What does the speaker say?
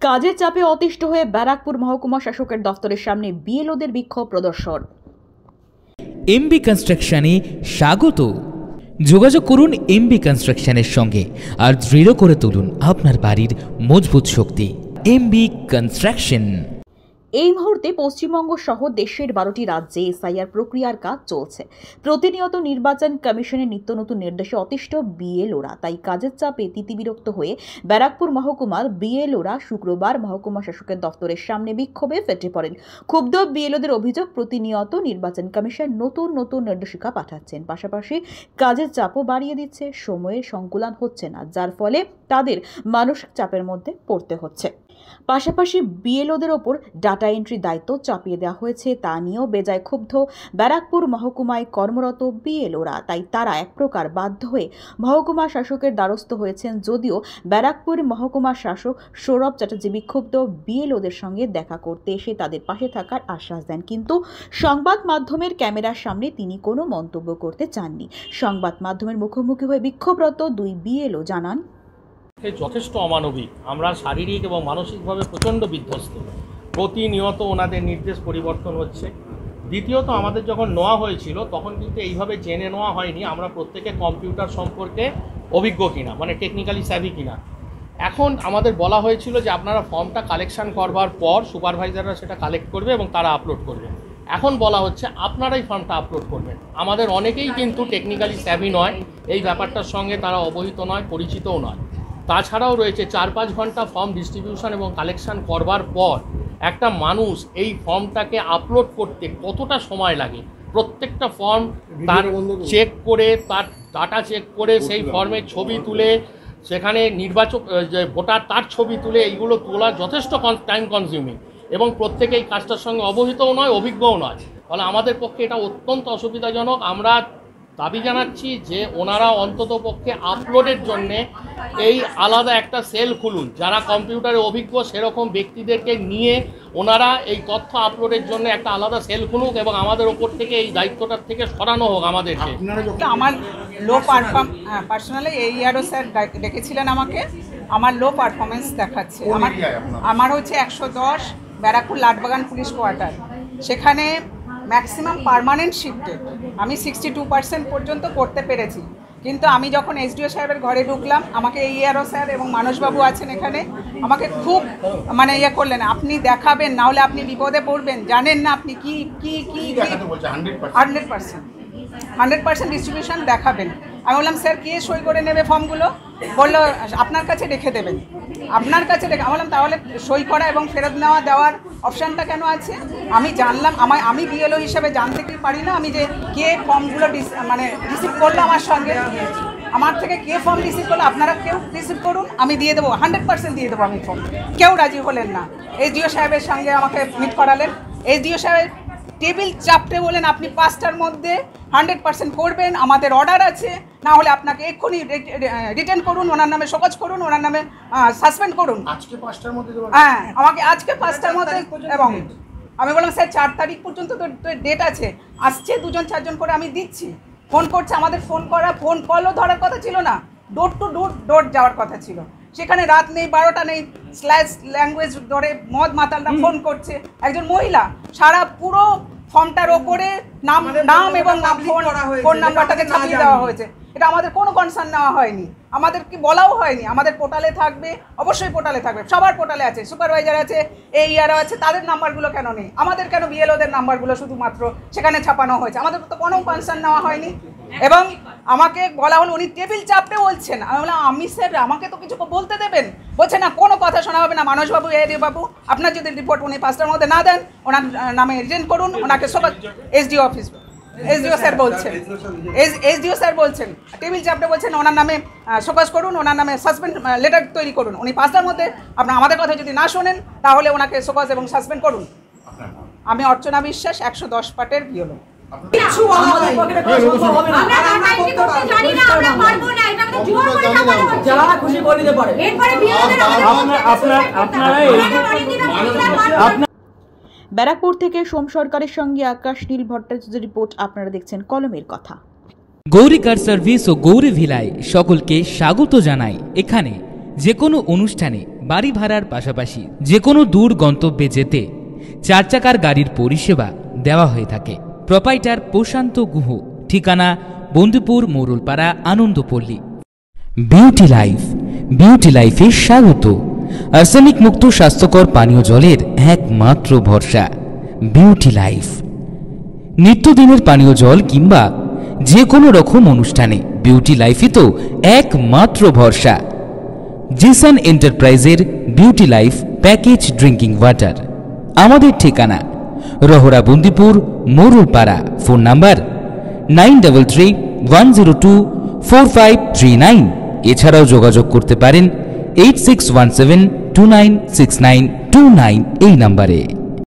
কাজের চাপে অতিষ্ঠ হয়ে ব্যারাকপুর মহকুমা শাসকের দফতরের সামনে বিএলওদের বিক্ষোভ প্রদর্শন। এমবি কনস্ট্রাকশনে স্বাগত। যোগাযোগ করুন এমবি কনস্ট্রাকশনের সঙ্গে আর দৃঢ় করে তুলুন আপনার বাড়ির মজবুত শক্তি। MB construction. এই মুহূর্তে পশ্চিমবঙ্গ সহ দেশের 12টি রাজ্যে এসআইআর প্রক্রিয়ার কাজ চলছে। প্রতিনিয়ত নির্বাচন কমিশনের নিত্য নতুন নির্দেশে অতিষ্ঠ বিএলওরা, তাই কাজের চাপে তিতিবিরক্ত হয়ে ব্যারাকপুর মহকুমার বিএলওরা শুক্রবার মহকুমা শাসকের দফতরের সামনে বিক্ষোভে ফেটে পড়েন। ক্ষুব্ধ বিএলওদের অভিযোগ, প্রতিনিয়ত নির্বাচন কমিশন নতুন নতুন নির্দেশিকা পাঠাচ্ছেন, পাশাপাশি কাজের চাপও বাড়িয়ে দিচ্ছে। সময়ের সংকুলান হচ্ছে না, যার ফলে তাদের মানসিক চাপের মধ্যে পড়তে হচ্ছে। পাশাপাশি বিএলওদের ওপর ডাটা এন্ট্রি দায়িত্ব চাপিয়ে দেওয়া হয়েছে, তা নিয়েও বেজায় ক্ষুব্ধ ব্যারাকপুর মহকুমায় কর্মরত বিএলওরা। তাই তারা এক প্রকার বাধ্য হয়ে মহকুমা শাসকের দ্বারস্থ হয়েছেন। যদিও ব্যারাকপুর মহকুমা শাসক সৌরভ চ্যাটার্জি বিক্ষুব্ধ বিএলওদের সঙ্গে দেখা করতে এসে তাদের পাশে থাকার আশ্বাস দেন, কিন্তু সংবাদ মাধ্যমের ক্যামেরার সামনে তিনি কোনো মন্তব্য করতে চাননি। সংবাদ মাধ্যমের মুখোমুখি হয়ে বিক্ষোভরত দুই বিএলও জানান, যথেষ্ট অমানবিক। আমরা শারীরিক এবং মানসিকভাবে প্রচণ্ড বিধ্বস্ত। প্রতিনিয়ত ওনাদের নির্দেশ পরিবর্তন হচ্ছে। দ্বিতীয়ত, আমাদের যখন নেওয়া হয়েছিল তখন কিন্তু এইভাবে জেনে নেওয়া হয়নি আমরা প্রত্যেকে কম্পিউটার সম্পর্কে অভিজ্ঞ কিনা, মানে টেকনিক্যালি স্যাভি কিনা। এখন আমাদের বলা হয়েছিল যে আপনারা ফর্মটা কালেকশন করবার পর সুপারভাইজাররা সেটা কালেক্ট করবে এবং তারা আপলোড করবে। এখন বলা হচ্ছে আপনারাই ফর্মটা আপলোড করবেন। আমাদের অনেকেই কিন্তু টেকনিক্যালি স্যাভি নয়, এই ব্যাপারটার সঙ্গে তারা অবহিত নয়, পরিচিতও নয়। তাছাড়াও রয়েছে 4-5 ঘন্টা ফর্ম ডিস্ট্রিবিউশন এবং কালেকশন করবার পর একটা মানুষ এই ফর্মটাকে আপলোড করতে কতটা সময় লাগে। প্রত্যেকটা ফর্ম তার চেক করে, তার ডাটা চেক করে, সেই ফর্মের ছবি তুলে, সেখানে নির্বাচক যে ভোটার তার ছবি তুলে, এইগুলো তোলা যথেষ্ট টাইম কনজিউমিং এবং প্রত্যেকে এই কাজটার সঙ্গে অবহিতও নয়, অভিজ্ঞও নয়। ফলে আমাদের পক্ষে এটা অত্যন্ত অসুবিধাজনক। আমরা দাবি জানাচ্ছি যে ওনারা অন্তত পক্ষে আপলোডের জন্যে এই আলাদা একটা সেল খুলুন, যারা কম্পিউটারে অভিজ্ঞ সেরকম ব্যক্তিদেরকে নিয়ে ওনারা এই তথ্য আপলোডের জন্য একটা আলাদা সেল খুলুক এবং আমাদের ওপর থেকে এই দায়িত্বটার থেকে সরানো হোক আমাদেরকে। আমার লো পার্সোনালি AERO স্যার ডেকেছিলেন আমাকে, আমার লো পারফরমেন্স দেখাচ্ছে। আমার হচ্ছে 110 ব্যারাকপুর লাটবাগান পুলিশ কোয়ার্টার, সেখানে ম্যাক্সিমাম পার্মানেন্ট শিফটে আমি 62% পর্যন্ত করতে পেরেছি। কিন্তু আমি যখন SDO সাহেবের ঘরে ঢুকলাম, আমাকে AERO স্যার এবং মানসবাবু আছেন এখানে, আমাকে খুব ইয়ে করলেন, আপনি দেখাবেন, না হলে আপনি বিপদে পড়বেন, জানেন না আপনি কি কি কি 100% ডিস্ট্রিবিউশন দেখাবেন। আমি বললাম স্যার কে সই করে নেবে ফর্মগুলো? বললো আপনার কাছে রেখে দেবেন। আপনার কাছে রেখে, আমি বললাম তাহলে সই করা এবং ফেরত দেওয়ার অপশানটা কেন আছে? আমি জানলাম, আমি বিএলও হিসেবে জানতে কি পারি না আমি যে কে ফর্মগুলো রিসিভ করলো আমার সঙ্গে, আমার থেকে কে ফর্ম রিসিভ করলো? আপনারা কেউ রিসিভ করুন, আমি দিয়ে দেবো, 100% দিয়ে দেবো আমি ফর্ম। কেউ রাজি হলেন না। SDO সাহেবের সঙ্গে আমাকে মিট করালেন। SDO সাহেব টেবিল চাপটে বলেন আপনি 5টার মধ্যে 100% করবেন, আমাদের অর্ডার আছে, না হলে আপনাকে এক্ষুনি রিটার্ন করুন, ওনার নামে শোকজ করুন, ওনার নামে সাসপেন্ড করুন। আজকে 5টার মধ্যে, হ্যাঁ, আমাকে আজকে 5টার মধ্যে। এবং আমি বললাম স্যার 4 তারিখ পর্যন্ত তো ডেট আছে, আসছে 2-4জন করে আমি দিচ্ছি। ফোন করছে, আমাদের ফোন কলও ধরার কথা ছিল না, ডোর টু ডোর যাওয়ার কথা ছিল। সেখানে রাত নেই, 12টা নেই, স্ল্যাশ ল্যাঙ্গুয়েজ ধরে মদ মাতালরা ফোন করছে। একজন মহিলা সারা পুরো ফর্মটার ওপরে নাম এবং ফোন নাম্বারটাকে ছাপিয়ে দেওয়া হয়েছে। এটা আমাদের কোনো কনসার্ন নেওয়া হয়নি, আমাদের কি বলাও হয়নি। আমাদের পোর্টালে থাকবে, অবশ্যই পোর্টালে থাকবে, সবার পোর্টালে আছে, সুপারভাইজার আছে, AERO আছে, তাদের নাম্বারগুলো কেন নেই? আমাদের কেন বিএলওদের নাম্বারগুলো শুধুমাত্র সেখানে ছাপানো হয়েছে? আমাদের তো কোনো কনসার্ন নেওয়া হয়নি। এবং আমাকে বলা হলো উনি টেবিল চাপতে বলছেন। আমি বললাম আমি স্যার আমাকে তো কিছু বলতে দেবেন। বলছে না, কোনো কথা শোনা হবে না। মানসবাবু, বাবু, আপনার যদি রিপোর্ট উনি 5টার মধ্যে না দেন, ওনার নামে রিটেন করুন, ওনাকে সব SDO অফিস, SDO স্যার বলছেন টেবিল চাপটে বলছেন ওনার নামে শোকজ করুন, ওনার নামে সাসপেন্ড লেটার তৈরি করুন। উনি 5টার মধ্যে আপনার আমাদের কথা যদি না শোনেন তাহলে ওনাকে শোকজ এবং সাসপেন্ড করুন। আমি অর্চনা বিশ্বাস, 110 পাটের বিএলও। ব্যারাকপুর থেকে সোম সরকারের সঙ্গে আকাশ নীল ভট্টাচার্যের রিপোর্ট। আপনারা দেখছেন কলমের কথা। গৌরী কার সার্ভিস ও গৌরী ভিলায় সকলকে স্বাগত জানাই। এখানে যে কোনো অনুষ্ঠানে বাড়ি ভাড়ার পাশাপাশি যে কোনো দূর গন্তব্যে যেতে 4 চাকার গাড়ির পরিষেবা দেওয়া হয়ে থাকে। প্রোপাইটার প্রশান্ত গুহ, ঠিকানা Bandipur Morulpara, Anandapalli. Beauty life, beauty লাইফে স্বাগত। আর্সেনিক মুক্ত স্বাস্থ্যকর পানীয় জলের একমাত্র ভরসা বিউটি লাইফ। নিত্যদিনের পানীয় জল কিংবা যে কোনো রকম অনুষ্ঠানে বিউটি লাইফই তো একমাত্র ভরসা। জিসান এন্টারপ্রাইজের beauty life package drinking water. আমাদের ঠিকানা রহরা বন্দীপুর মোরুলপাড়া। Phone number 9331024539। এছাড়াও যোগাযোগ করতে পারেন 8617296929 এই নাম্বারে।